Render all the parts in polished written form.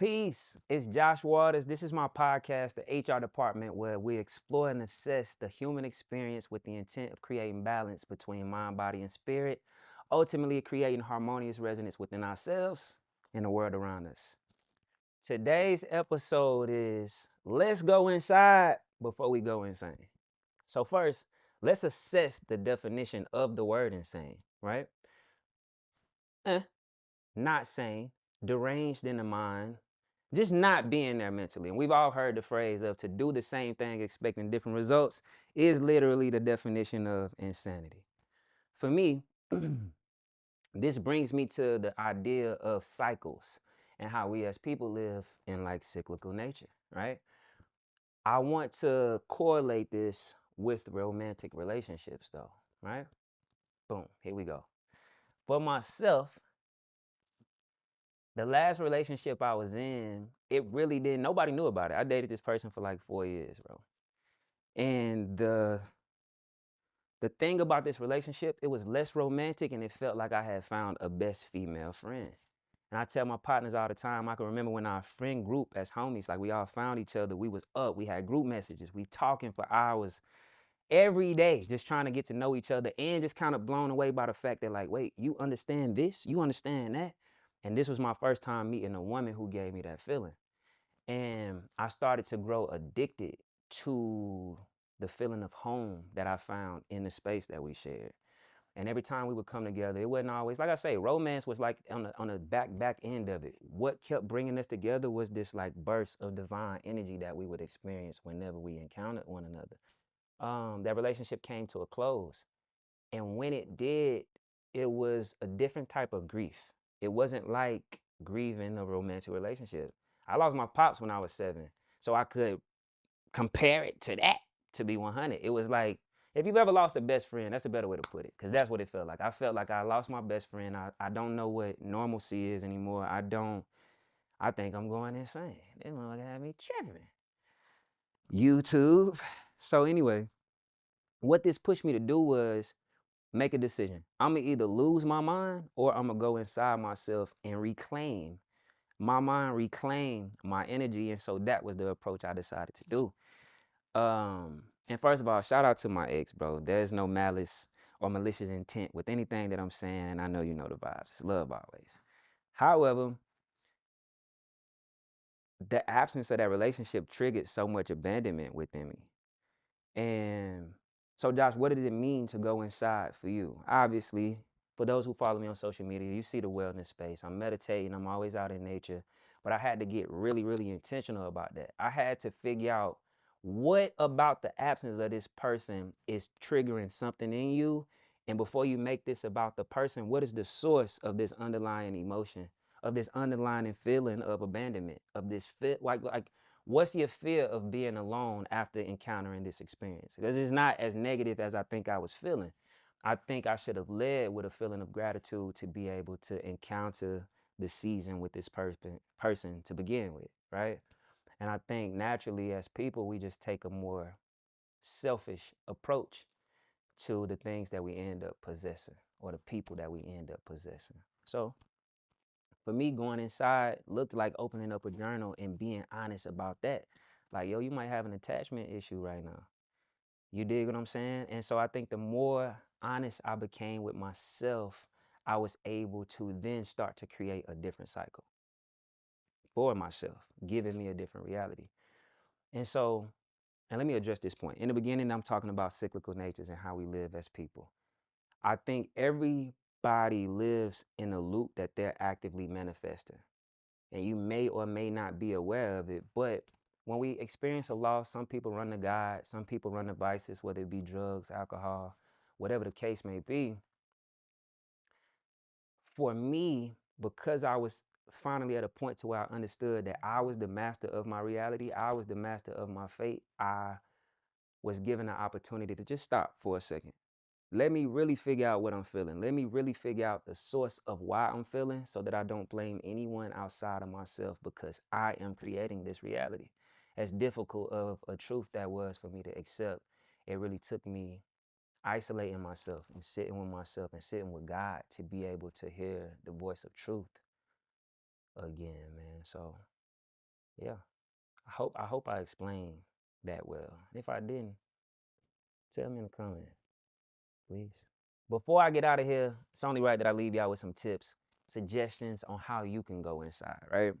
Peace. It's Josh Waters. This is my podcast, the HR department, where we explore and assess the human experience with the intent of creating balance between mind, body, and spirit, ultimately creating harmonious resonance within ourselves and the world around us. Today's episode is let's go inside before we go insane. So, first, let's assess the definition of the word insane, right? Eh, not sane, deranged in the mind, just not being there mentally. And we've all heard the phrase of to do the same thing expecting different results is literally the definition of insanity. For me, this brings me to the idea of cycles and how we as people live in like cyclical nature, right? I want to correlate this with romantic relationships though, right? Boom, here we go. For myself, the last relationship I was in, it really didn't, nobody knew about it. I dated this person for like 4 years, bro. And the thing about this relationship, it was less romantic and it felt like I had found a best female friend. And I tell my partners all the time, I can remember when our friend group as homies, like we all found each other, we was up, we had group messages, we talking for hours every day, just trying to get to know each other and just kind of blown away by the fact that like, wait, you understand this, you understand that. And this was my first time meeting a woman who gave me that feeling. And I started to grow addicted to the feeling of home that I found in the space that we shared. And every time we would come together, it wasn't always, like I say, romance was like on the back end of it. What kept bringing us together was this like burst of divine energy that we would experience whenever we encountered one another. That relationship came to a close. And when it did, it was a different type of grief. It wasn't like grieving a romantic relationship. I lost my pops when I was 7, so I could compare it to that to be 100. It was like, if you've ever lost a best friend, that's a better way to put it, because that's what it felt like. I felt like I lost my best friend. I don't know what normalcy is anymore. I think I'm going insane. This motherfucker had me tripping. YouTube. So anyway, what this pushed me to do was make a decision. I'm gonna either lose my mind or I'm gonna go inside myself and reclaim my mind, reclaim my energy. And so that was the approach I decided to do. And first of all, shout out to my ex, bro. There's no malice or malicious intent with anything that I'm saying. And I know you know the vibes. It's love always. However, the absence of that relationship triggered so much abandonment within me. And so, Josh, what does it mean to go inside for you? Obviously, for those who follow me on social media, you see the wellness space. I'm meditating, I'm always out in nature, but I had to get really, really intentional about that. I had to figure out what about the absence of this person is triggering something in you. And before you make this about the person, what is the source of this underlying emotion, of this underlying feeling of abandonment, of this fit like what's your fear of being alone after encountering this experience? Because it's not as negative as I think I was feeling. I think I should have led with a feeling of gratitude to be able to encounter the season with this person to begin with, right? And I think naturally as people, we just take a more selfish approach to the things that we end up possessing or the people that we end up possessing. So for me, going inside looked like opening up a journal and being honest about that. Like, yo, you might have an attachment issue right now. You dig what I'm saying? And so I think the more honest I became with myself, I was able to then start to create a different cycle for myself, giving me a different reality. And so, and let me address this point. In the beginning, I'm talking about cyclical natures and how we live as people. I think everybody lives in a loop that they're actively manifesting. And you may or may not be aware of it. But when we experience a loss, some people run to God, some people run to vices, whether it be drugs, alcohol, whatever the case may be. For me, because I was finally at a point to where I understood that I was the master of my reality, I was the master of my fate, I was given the opportunity to just stop for a second. Let me really figure out what I'm feeling. Let me really figure out the source of why I'm feeling so that I don't blame anyone outside of myself because I am creating this reality. As difficult of a truth that was for me to accept, it really took me isolating myself and sitting with myself and sitting with God to be able to hear the voice of truth again, man. So Yeah. I hope I explained that well. And if I didn't, tell me in the comments, please. Before I get out of here, it's only right that I leave y'all with some tips, suggestions on how you can go inside, right?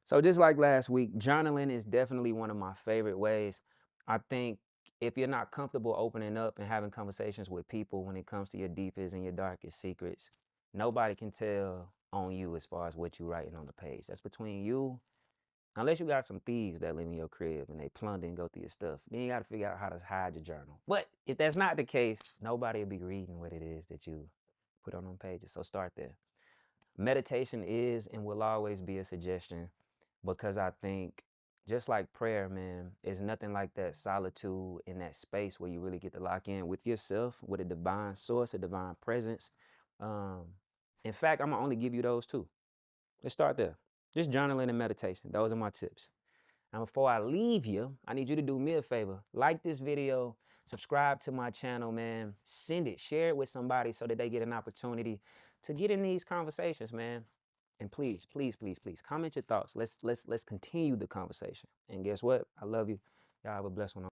So just like last week, journaling is definitely one of my favorite ways. I think if you're not comfortable opening up and having conversations with people when it comes to your deepest and your darkest secrets, nobody can tell on you as far as what you're writing on the page. That's between you. Unless you got some thieves that live in your crib and they plunder and go through your stuff, then you got to figure out how to hide your journal. But if that's not the case, nobody will be reading what it is that you put on them pages. So start there. Meditation is and will always be a suggestion because I think just like prayer, man, is nothing like that solitude in that space where you really get to lock in with yourself, with a divine source, a divine presence. Um, in fact, I'm gonna only give you those two. Let's start there. Just journaling and meditation. Those are my tips. Now, before I leave you, I need you to do me a favor. Like this video, subscribe to my channel, man. Send it, share it with somebody so that they get an opportunity to get in these conversations, man. And please, please, please, please comment your thoughts. Let's continue the conversation. And guess what? I love you. Y'all have a blessed one.